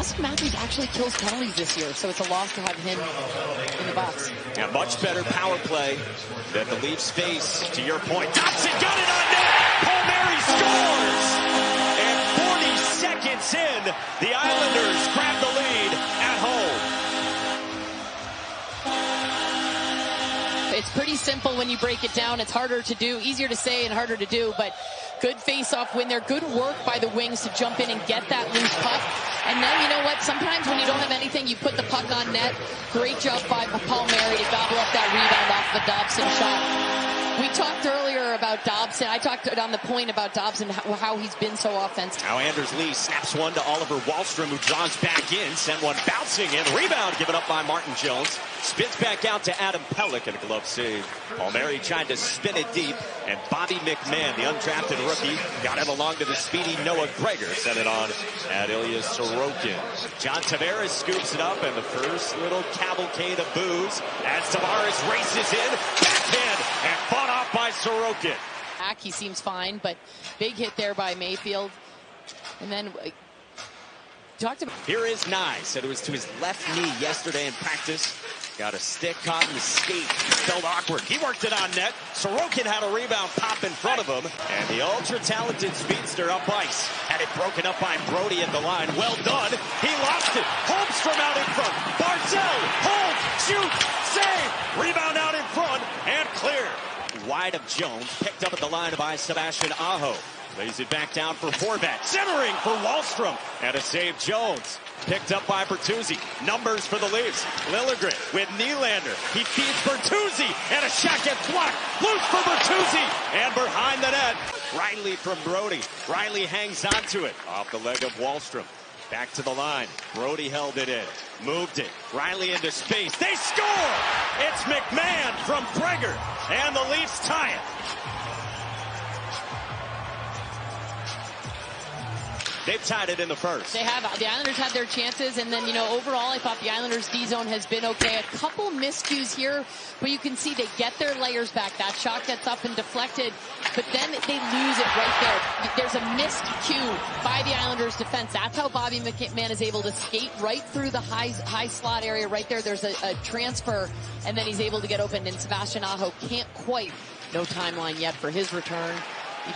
Austin Matthews actually kills penalties this year, so it's a loss to have him in the box. Yeah, much better power play that the Leafs face. To your point, Dobson got it on net. Palmieri scores, and 40 seconds in, the Islanders grab the lead at home. It's pretty simple when you break it down. It's harder to do, easier to say and harder to do, but good face-off win there. Good work by the wings to jump in and get that loose puck. And then, you know what, sometimes when you don't have anything, you put the puck on net. Great job by Palmieri to gobble up that rebound off the Dobson shot. We talked earlier about Dobson. I talked on the point about Dobson, how he's been so offensive. Now Anders Lee snaps one to Oliver Wahlstrom, who draws back in. Sent one bouncing in. Rebound given up by Martin Jones. Spins back out to Adam Pelech, and a glove save. Palmieri tried to spin it deep, and Bobby McMahon, the undrafted rookie, got him along to the speedy Noah Gregor. Sent it on at Ilya Sorokin. John Tavares scoops it up, and the first little cavalcade of boos as Tavares races in. Backhand, and fought off by Sorokin. He seems fine, but big hit there by Mayfield. And then talked about. Here is Nye. Said it was to his left knee yesterday in practice. Got a stick caught in the skate. Felt awkward. He worked it on net. Sorokin had a rebound pop in front of him. And the ultra-talented speedster up ice. Had it broken up by Brody at the line. Well done. He lost it. Holmstrom out in front. Barzell. Hold. Shoot. Save. Rebound out in front. And clear. Wide of Jones. Picked up at the line by Sebastian Aho. Lays it back down for Horvat. Centering for Wahlstrom. And a save Jones. Picked up by Bertuzzi. Numbers for the Leafs. Liljegren with Nylander. He feeds Bertuzzi. And a shot gets blocked. Loose for Bertuzzi. And behind the net. Riley from Brody. Riley hangs onto it. Off the leg of Wahlstrom. Back to the line. Brody held it in. Moved it. Riley into space. They score! It's McMahon from Gregor. And the Leafs tie it. They've tied it in the first. They have. The Islanders had their chances, and then, you know, overall, I thought the Islanders' D-zone has been okay. A couple miscues here, but you can see they get their layers back. That shot gets up and deflected, but then they lose it right there. There's a missed cue by the Islanders' defense. That's how Bobby McMahon is able to skate right through the high slot area right there. There's a transfer, and then he's able to get open, and Sebastian Aho can't quite. No timeline yet for his return.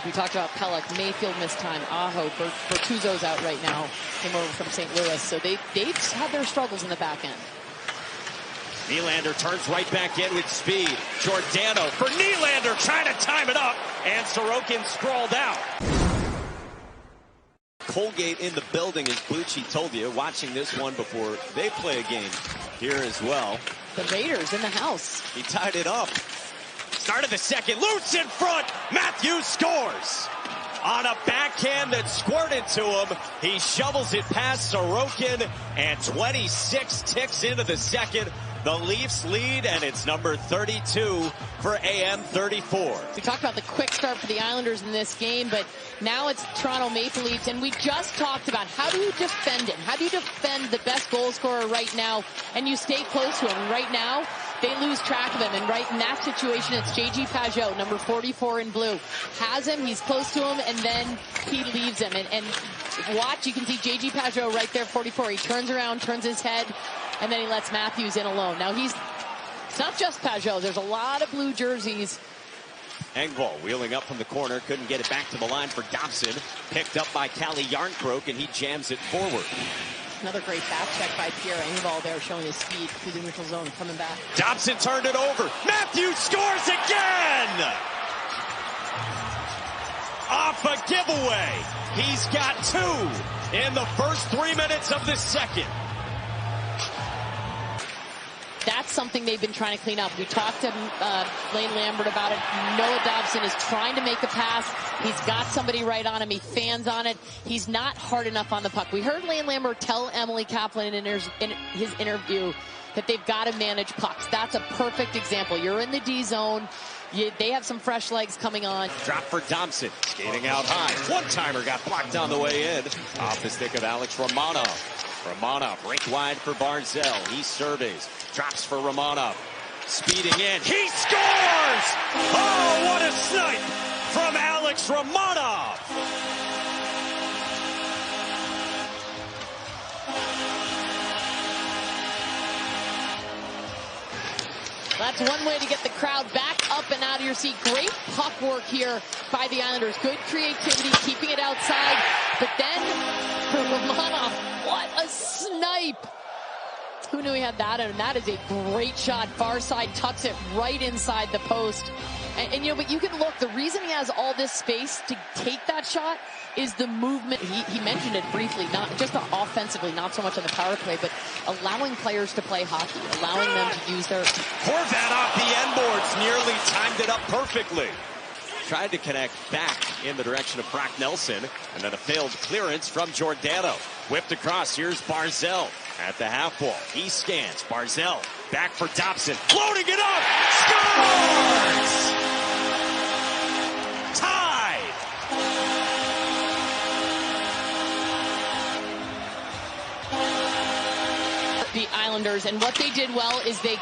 We talked about Pelech. Mayfield missed time. Aho, Bertuzzo's out right now. Came over from St. Louis. So they've had their struggles in the back end. Nylander turns right back in with speed. Giordano for Nylander, trying to time it up. And Sorokin sprawled out. Colgate in the building, as Bucci told you, watching this one before they play a game here as well. The Raiders in the house. He tied it up. Start of the second, loose in front. Matthews scores. On a backhand that squirted to him, he shovels it past Sorokin, and 26 ticks into the second. The Leafs lead, and it's number 32 for AM 34. We talked about the quick start for the Islanders in this game, but now it's Toronto Maple Leafs, and we just talked about how do you defend him? How do you defend the best goal scorer right now, and you stay close to him? And right now, they lose track of him, and right in that situation, it's J.G. Pageau, number 44 in blue. Has him, he's close to him, and then he leaves him. And watch, you can see J.G. Pageau right there, 44. He turns around, turns his head, and then he lets Matthews in alone. Now it's not just Pageau. There's a lot of blue jerseys. Engvall wheeling up from the corner, couldn't get it back to the line for Dobson. Picked up by Calle Jarnkrok, and he jams it forward. Another great back check by Pierre Engvall there, showing his speed through the neutral zone, coming back. Dobson turned it over. Matthews scores again! Off a giveaway. He's got two in the first 3 minutes of the second. That's something they've been trying to clean up. We talked to Lane Lambert about it. Noah Dobson is trying to make a pass. He's got somebody right on him. He fans on it. He's not hard enough on the puck. We heard Lane Lambert tell Emily Kaplan in his interview that they've got to manage pucks. That's a perfect example. You're in the D zone. They have some fresh legs coming on. Drop for Dobson. Skating out high. One-timer got blocked on the way in. Off the stick of Alex Romanov. Romanov raked wide for Barzell. He surveys. Drops for Romanov. Speeding in. He scores! Oh, what a snipe from Alex Romanov! That's one way to get the crowd back up and out of your seat. Great puck work here by the Islanders. Good creativity, keeping it outside. But then for Romanov, what a snipe. Who knew he had that? And that is a great shot. Far side, tucks it right inside the post. And you know, but you can look, the reason he has all this space to take that shot is the movement. He mentioned it briefly, not just offensively, not so much on the power play, but allowing players to play hockey, allowing them to use their... Horvat off the end boards, nearly timed it up perfectly. Tried to connect back in the direction of Brock Nelson, and then a failed clearance from Giordano. Whipped across, here's Barzal at the half wall. He scans, Barzal back for Dobson, floating it up, scores! Tied! The Islanders, and what they did well is they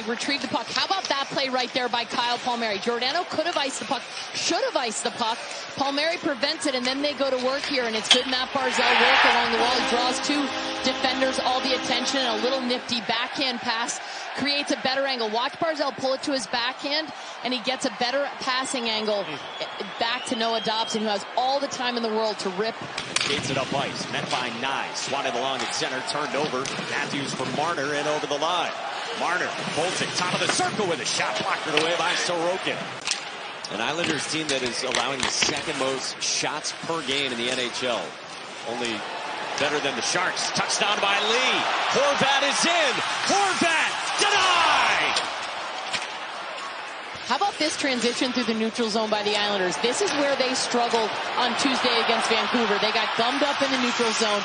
retrieved the puck. How about that play right there by Kyle Palmieri? Giordano could have iced the puck, should have iced the puck. Palmieri prevents it, and then they go to work here, and it's good Matt Barzal work along the wall. He draws two defenders, all the attention, and a little nifty backhand pass creates a better angle. Watch Barzal pull it to his backhand, and he gets a better passing angle back to Noah Dobson, who has all the time in the world to rip. Skates it up ice, met by Nye, swatted along at center, turned over. Matthews for Marner and over the line. Marner bolts it, top of the circle with a shot blocked away by Sorokin. An Islanders team that is allowing the second most shots per game in the NHL. Only better than the Sharks. Touchdown by Lee. Horvat is in. Horvat denied. How about this transition through the neutral zone by the Islanders? This is where they struggled on Tuesday against Vancouver. They got gummed up in the neutral zone.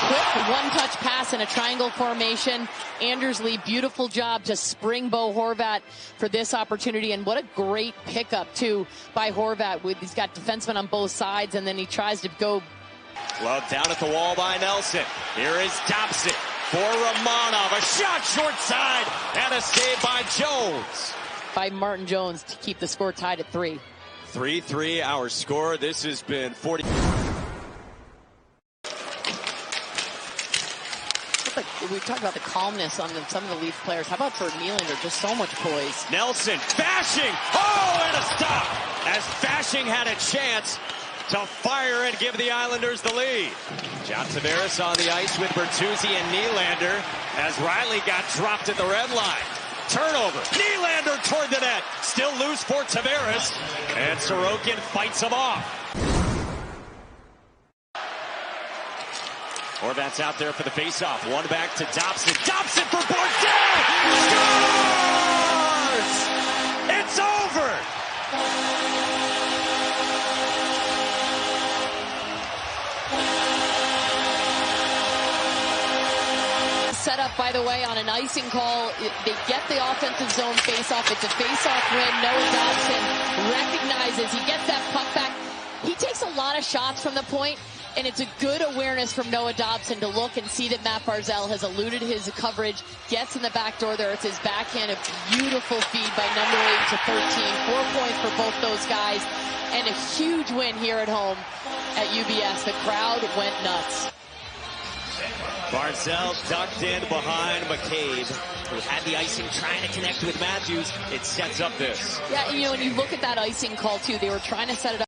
Quick one-touch pass in a triangle formation. Anders Lee, beautiful job to spring Bo Horvat for this opportunity. And what a great pickup, too, by Horvat. He's got defensemen on both sides, and then he tries to go. Well, down at the wall by Nelson. Here is Dobson for Romanov. A shot short side and a save by Jones. By Martin Jones to keep the score tied at 3. 3-3 our score. This has been 40. Like we talked about the calmness on some of the Leaf players. How about Jordan Nylander? Just so much poise. Nelson, Fashing. Oh, and a stop. As Fashing had a chance to fire and give the Islanders the lead. John Tavares on the ice with Bertuzzi and Nylander as Riley got dropped at the red line. Turnover. Nylander toward the net. Still loose for Tavares. And Sorokin fights him off. Horvat's out there for the faceoff. One back to Dobson. Dobson for Barzal. Scores! It's over! Set up, by the way, on an icing call. They get the offensive zone face-off. It's a face-off win. Noah Dobson recognizes. He gets that puck back. He takes a lot of shots from the point, and it's a good awareness from Noah Dobson to look and see that Matt Barzal has eluded his coverage, gets in the back door there. It's his backhand, a beautiful feed by number 8 to 13. 4 points for both those guys, and a huge win here at home at UBS. The crowd went nuts. Barzal ducked in behind McCabe, who had the icing trying to connect with Matthews. It sets up this. Yeah, you know, when you look at that icing call, too, they were trying to set it up.